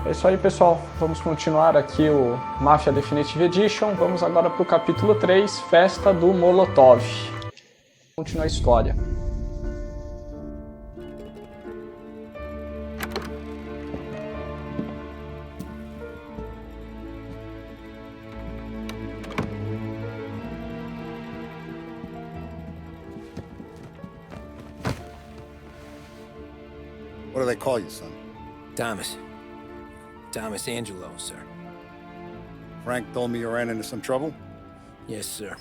É isso aí, pessoal. Vamos continuar aqui o Mafia Definitive Edition. Vamos agora para o capítulo 3, Festa do Molotov. Continua a história. What do they call you, son? Thomas. Thomas Angelo, sir. Frank told me you ran into some trouble? Yes, sir.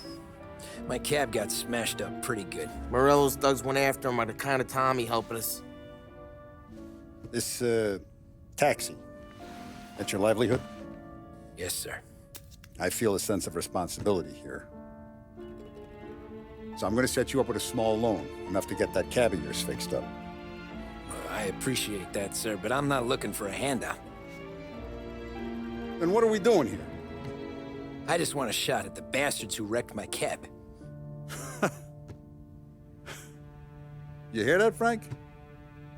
My cab got smashed up pretty good. Morello's thugs went after him by the kind of Tommy helping us. This, taxi, that's your livelihood? Yes, sir. I feel a sense of responsibility here. So I'm gonna set you up with a small loan, enough to get that cab of yours fixed up. I appreciate that, sir, but I'm not looking for a handout. Then what are we doing here? I just want a shot at the bastards who wrecked my cab. You hear that, Frank?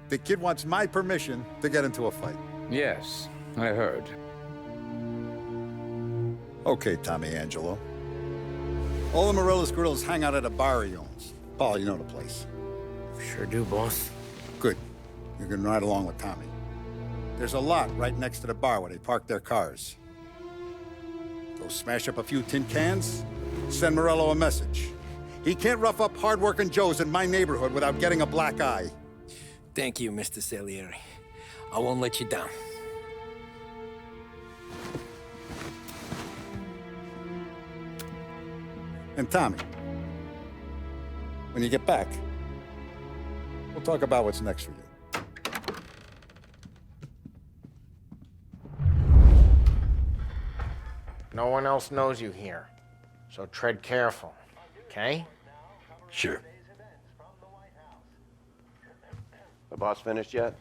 The kid wants my permission to get into a fight. Yes, I heard. Okay, Tommy Angelo. All the Morello's girls hang out at a bar he owns. Paul, you know the place. Sure do, boss. Good. You can ride along with Tommy. There's a lot right next to the bar where they park their cars. Go smash up a few tin cans, send Morello a message. He can't rough up hard-working Joes in my neighborhood without getting a black eye. Thank you, Mr. Salieri. I won't let you down. And Tommy, when you get back, we'll talk about what's next for you. No one else knows you here, so tread careful, okay? Sure. The boss finished yet?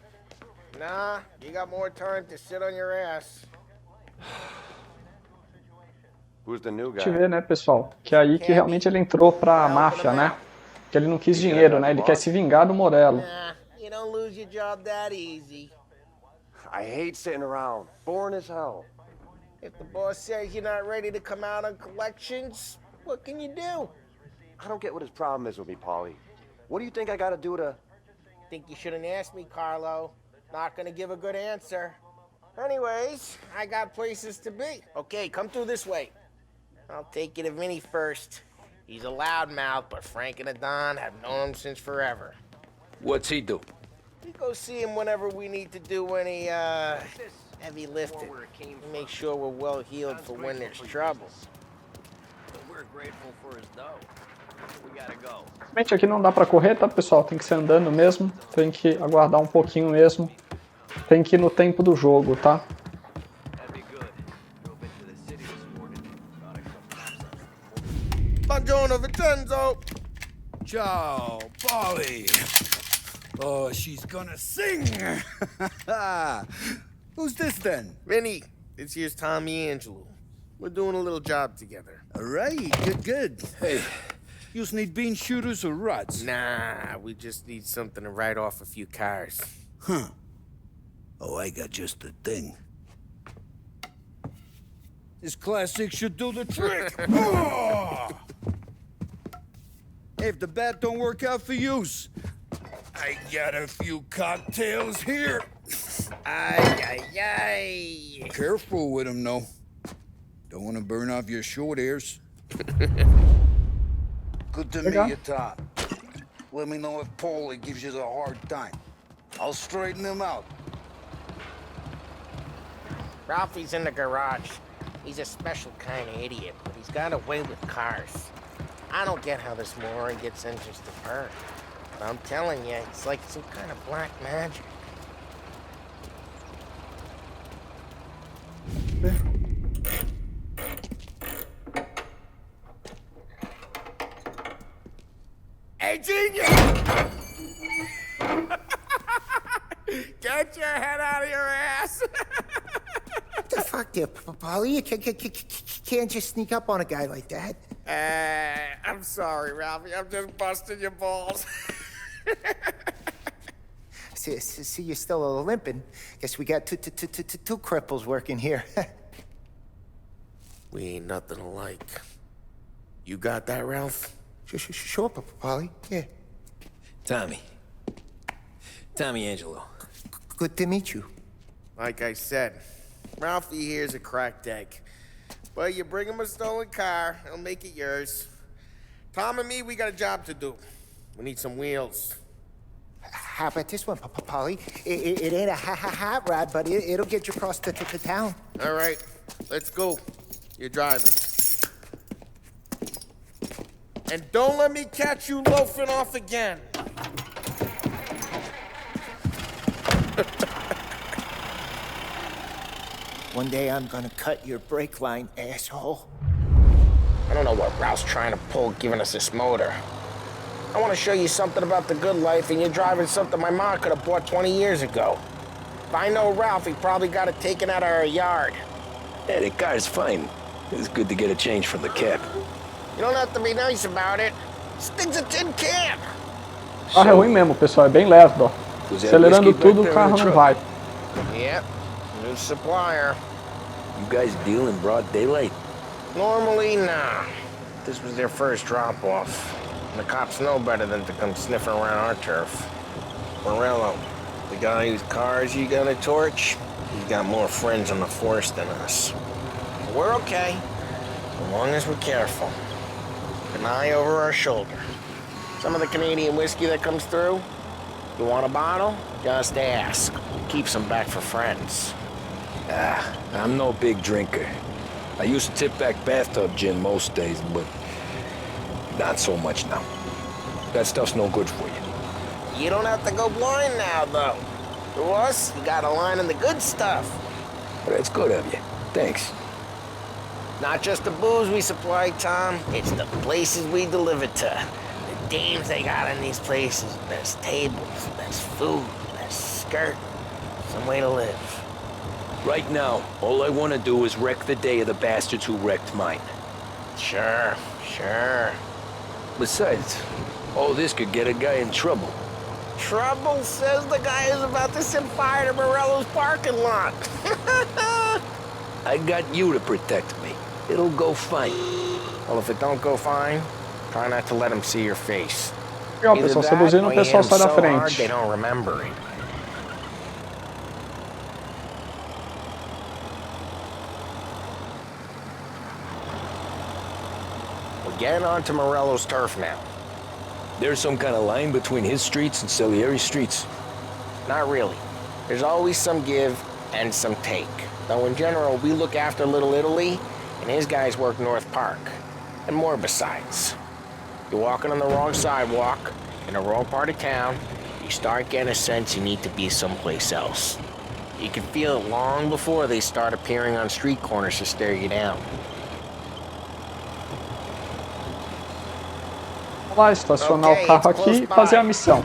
Nah, you got more time to sit on your ass. Who's the new A gente guy? vê, né, pessoal, que é aí que realmente ele entrou pra máfia, né? Que ele não quis dinheiro, né? Ele quer se vingar do Morello. Nah, you don't lose your job that easy. I hate sitting around. Boring as hell. If the boss says you're not ready to come out on collections, what can you do? I don't get what his problem is with me, Paulie. What do you think I gotta do to... Think you shouldn't ask me, Carlo. Not gonna give a good answer. Anyways, I got places to be. Okay, come through this way. I'll take you to Vinny first. He's a loudmouth, but Frank and the Don have known him since forever. What's he do? We go see him whenever we need to do any, heavy lifting. Make sure we're well healed for when there's trouble. We're grateful for his dough. We gotta go. Realmente aqui não dá pra correr, tá, pessoal? Tem que ser andando mesmo. Tem que aguardar um pouquinho mesmo. Tem que ir no tempo do jogo, tá? Buongiorno, Vincenzo! Ciao, Polly. Oh, she's gonna sing. Who's this then? Vinny, this here's Tommy Angelo. We're doing a little job together. All right, good. Hey, you need bean shooters or rods? Nah, we just need something to write off a few cars. Huh. Oh, I got just the thing. This classic should do the trick. Oh! If the bat don't work out for use, I got a few cocktails here. Ay, ay, ay. Careful with them, though. Don't want to burn off your short hairs. Good to meet you, Tom. Let me know if Paulie gives you the hard time. I'll straighten him out. Ralphie's in the garage. He's a special kind of idiot, but he's got a way with cars. I don't get how this moron gets engines to burn. But I'm telling you, it's like some kind of black magic. Hey, genius! Get your head out of your ass! What the fuck there, Paulie? You can't just sneak up on a guy like that. I'm sorry, Ralphie. I'm just busting your balls. See, you're still limping. Guess we got two cripples working here. We ain't nothing alike. You got that, Ralph? Sure, Polly. Yeah. Tommy Angelo. Good to meet you. Like I said, Ralphie here's a cracked egg. But you bring him a stolen car, he'll make it yours. Tom and me, we got a job to do. We need some wheels. How about this one, Polly? It ain't a hot rod, but it'll get you across to town. All right, let's go. You're driving. And don't let me catch you loafing off again. One day I'm gonna cut your brake line, asshole. I don't know what Ralph's trying to pull giving us this motor. I want to show you something about the good life, and you're driving something my mom could have bought 20 years ago. If I know Ralph, he probably got it taken out of our yard. Yeah, the car's fine. It's good to get a change from the cap. You don't have to be nice about it. This thing's a tin can. O carro é ruim mesmo, pessoal, é bem lerdo, ó. Acelerando tudo, o carro não vai. Yep, new supplier. You guys deal in broad daylight? Normally, nah. This was their first drop-off. And the cops know better than to come sniffing around our turf. Morello, the guy whose cars you got a torch, he's got more friends on the force than us. But we're okay, as long as we're careful. An eye over our shoulder. Some of the Canadian whiskey that comes through, you want a bottle? Just ask. Keep some back for friends. I'm no big drinker. I used to tip back bathtub gin most days, but not so much now. That stuff's no good for you. You don't have to go blind now, though. To us, you got a line in the good stuff. Well, that's good of you. Thanks. Not just the booze we supply, Tom. It's the places we deliver to. The dames they got in these places. There's tables, there's food, there's skirt. Some way to live. Right now, all I want to do is wreck the day of the bastards who wrecked mine. Sure. Besides, all this could get a guy in trouble. Trouble, says the guy who's about to set fire to Morello's parking lot. I got you to protect me. It'll go fine. Well, if it don't go fine, try not to let him see your face. Legal, pessoal, você buzina, o pessoal sai da frente. They don't remember it. We're getting onto Morello's turf now. There's some kind of line between his streets and Salieri's streets? Not really. There's always some give and some take. Though in general, we look after Little Italy, and his guys work North Park. And more besides. You're walking on the wrong sidewalk, in the wrong part of town, you start getting a sense you need to be someplace else. You can feel it long before they start appearing on street corners to stare you down. Vamos lá, estacionar o carro aqui e fazer a missão.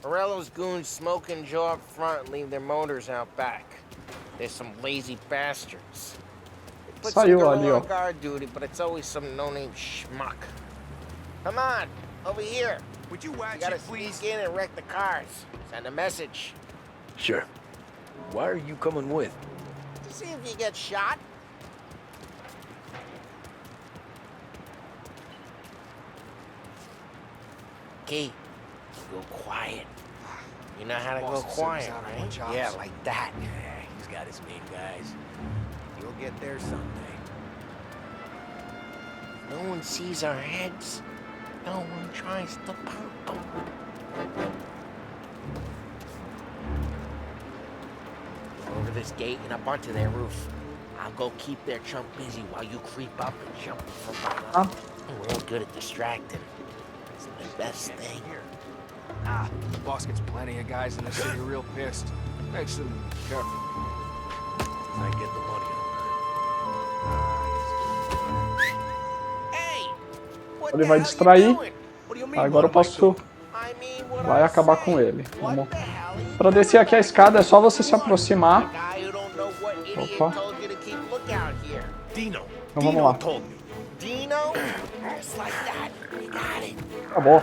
Morello's goons smoke and Joe up front and leave their motors out back. There's some lazy bastards. They put some girl ali, ó. on guard duty, but it's always some no-name schmuck. Come on, over here. Would you watch You gotta it, please? sneak in and wreck the cars. Send a message. Sure. Why are you coming with? To see if you get shot. Okay, go quiet. You know how to go quiet, right? Yeah, like that. Yeah, he's got his main guys. You'll get there someday. No one sees our heads. No one tries to pop them. Over this gate and up onto their roof. I'll go keep their chump busy while you creep up and jump from behind. We're all good at distracting. It's the best thing. The boss gets plenty of guys in the city real pissed. Makes them careful. I get the money. Hey! What Ele the vai hell distrair. you doing? What do you mean, Agora eu posso... I mean, what Vai I acabar say. com ele. Vamos. What the hell you Para descer aqui a escada é só você se aproximar. guy who don't know what idiot Opa. told you to keep lookout here? Dino. Então vamos lá. Told me. Just like that. We got it. Acabou.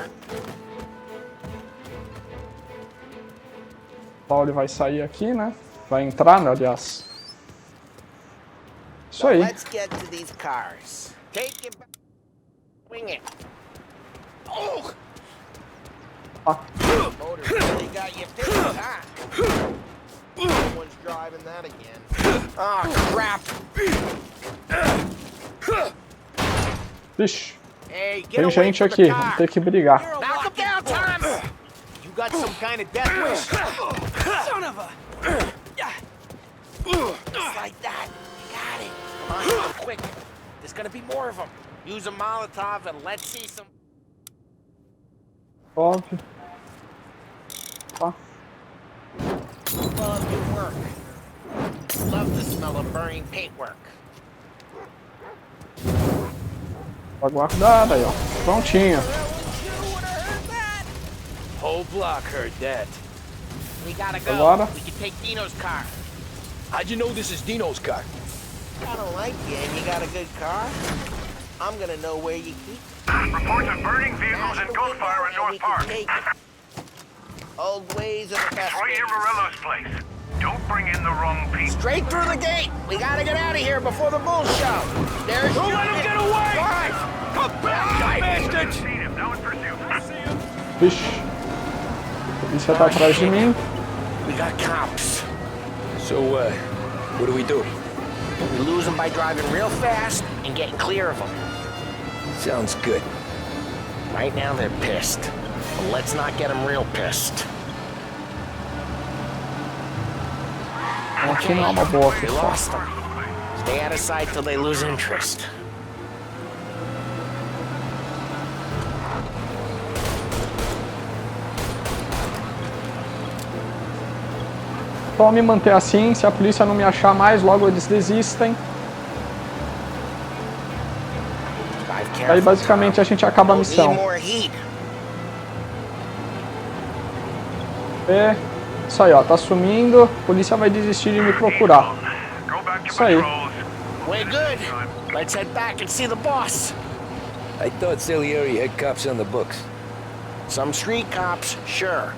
O Paulo vai sair aqui, né? Vai entrar, né, aliás. Isso aí. Let's get to these cars. Take it back. Wing it. Oh! Ah. Motor really got you fixed, huh? Someone's driving that again. Oh, crap. Vixe. Hey, get Tem away gente from the aqui. car. Vamos ter que brigar. Knock him down, Tom! You got some kind of death wish? Son of a... Just like that. You got it. Come on, quick. There's gonna be more of them. Use a Molotov and let's see some... Óbvio. Tá. Love your work. Love the smell of burning paintwork. Aguardar aí, ó. Prontinho. Whole block heard that. We gotta go. Agora. We can take Dino's car. How'd you know this is Dino's car? I don't like you, and you got a good car. I'm gonna know where you keep. Reports of burning vehicles and gunfire in North Park. Old ways are the best. It's right near Morello's place. Don't bring in the wrong people. Straight through the gate. We gotta get out of here before the bulls show. There's Don't let him get away! Drive. Come back, you bastards! Seen him, now in pursuit. Vixe. A polícia tá atrás de mim. We got cops. So, what do we do? We lose them by driving real fast and getting clear of them. Sounds good. Right now they're pissed. But let's not get them real pissed. Aqui não é uma boa, We pessoal. lost them. Stay out of sight till they lose interest. Só me manter assim, se a polícia não me achar mais, logo eles desistem. Aí basicamente a gente acaba a missão. É, isso aí, ó, tá sumindo, a polícia vai desistir de me procurar. Isso aí. Way good. Let's head back and see the boss. I thought Salieri had cops on the books. Some street cops, sure.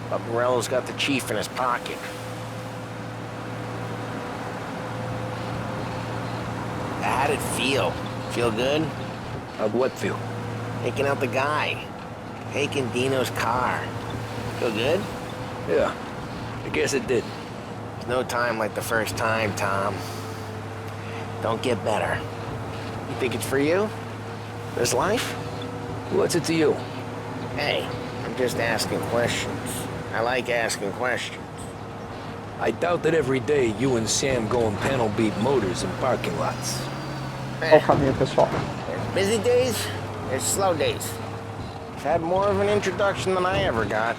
But Morello's got the chief in his pocket. How'd it feel? Feel good? How'd what feel? Taking out the guy. Taking Dino's car. Feel good? Yeah, I guess it did. There's no time like the first time, Tom. Don't get better. You think it's for you? This life? What's it to you? Hey, I'm just asking questions. I like asking questions. I doubt that every day you and Sam go and panel beat motors in parking lots. Qual o caminho, pessoal? There's busy days, there's slow days. I've had more of an introduction than I ever got.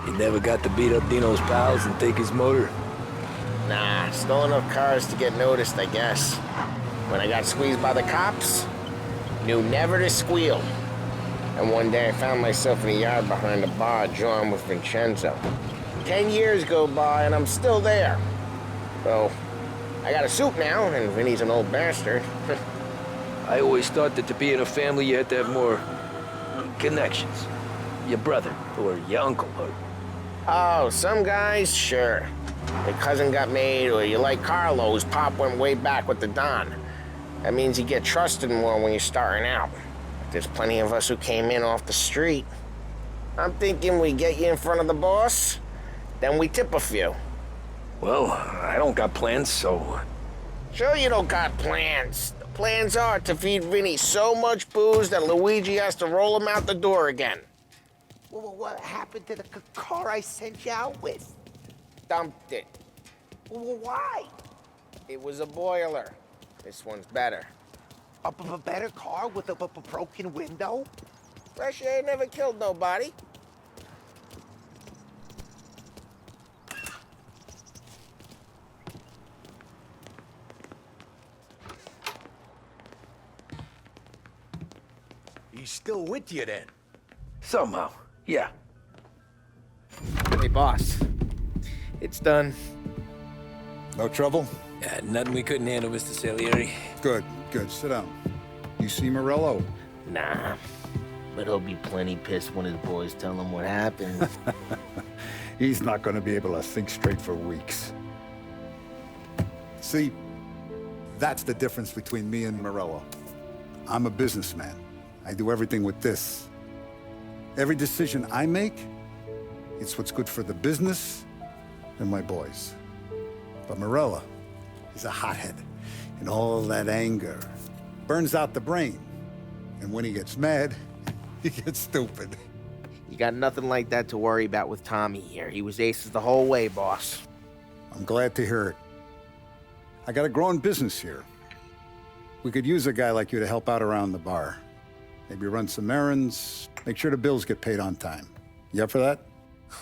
You never got to beat up Dino's pals and take his motor? Nah, stole enough cars to get noticed, I guess. When I got squeezed by the cops, knew never to squeal. And one day I found myself in a yard behind a bar drawing with Vincenzo. 10 years go by and I'm still there. So, I got a suit now, and Vinny's an old bastard. I always thought that to be in a family you had to have more connections. Your brother, or your uncle, or... Oh, some guys, sure. Your cousin got made, or you like Carlo's, Pop went way back with the Don. That means you get trusted more when you're starting out. There's plenty of us who came in off the street. I'm thinking we get you in front of the boss, then we tip a few. Well, I don't got plans, so... Sure you don't got plans. The plans are to feed Vinny so much booze that Luigi has to roll him out the door again. Well, what happened to the car I sent you out with? Dumped it. Well, why? It was a boiler. This one's better. A better car with a broken window? Fresh air never killed nobody. He's still with you then? Somehow, yeah. Hey, boss. It's done. No trouble? Nothing we couldn't handle, Mr. Salieri. Good, good. Sit down. You see Morello? Nah, but he'll be plenty pissed when his boys tell him what happened. He's not going to be able to think straight for weeks. See, that's the difference between me and Morello. I'm a businessman. I do everything with this. Every decision I make, it's what's good for the business and my boys. But Morello is a hothead, and all that anger burns out the brain. And when he gets mad, he gets stupid. You got nothing like that to worry about with Tommy here. He was aces the whole way, boss. I'm glad to hear it. I got a growing business here. We could use a guy like you to help out around the bar. Maybe run some errands, make sure the bills get paid on time. You up for that?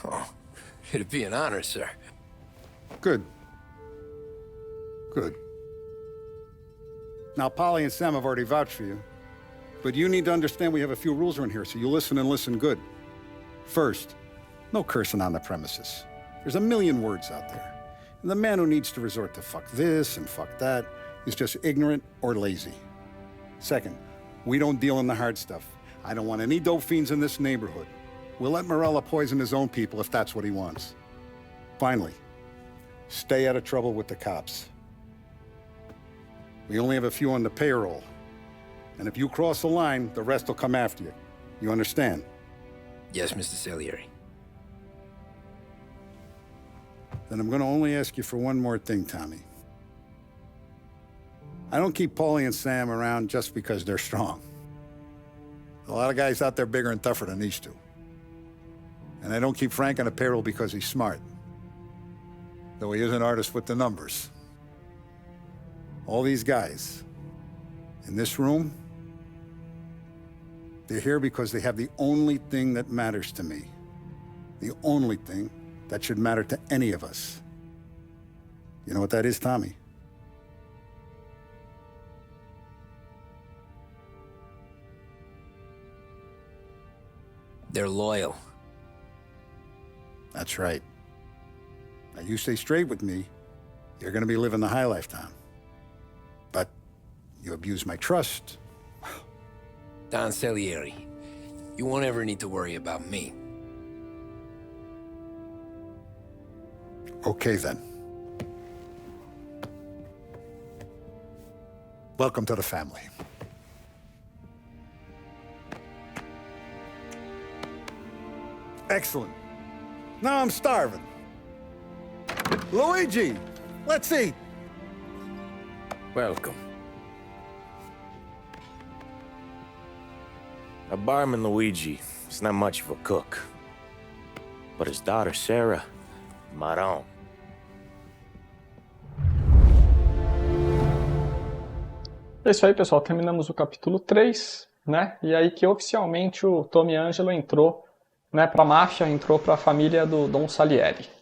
Oh, it'd be an honor, sir. Good. Good. Now, Polly and Sam have already vouched for you. But you need to understand we have a few rules around here, so you listen and listen good. First, no cursing on the premises. There's a million words out there. And the man who needs to resort to fuck this and fuck that is just ignorant or lazy. Second, we don't deal in the hard stuff. I don't want any dope fiends in this neighborhood. We'll let Morello poison his own people if that's what he wants. Finally, stay out of trouble with the cops. We only have a few on the payroll. And if you cross the line, the rest will come after you. You understand? Yes, Mr. Salieri. Then I'm going to only ask you for one more thing, Tommy. I don't keep Paulie and Sam around just because they're strong. A lot of guys out there bigger and tougher than these two. And I don't keep Frank on a payroll because he's smart. Though he is an artist with the numbers. All these guys in this room, they're here because they have the only thing that matters to me. The only thing that should matter to any of us. You know what that is, Tommy? They're loyal. That's right. Now, you stay straight with me, you're gonna be living the high life, Tom. But you abuse my trust. Don Salieri, you won't ever need to worry about me. Okay, then. Welcome to the family. Excellent. Now I'm starving. Luigi, let's eat. Welcome. A barman Luigi is not much of a cook. But his daughter Sarah, Maron. É isso aí, pessoal. Terminamos o capítulo 3, né? E aí que oficialmente o Tommy Angelo entrou, né, para a máfia, entrou para a família do Dom Salieri.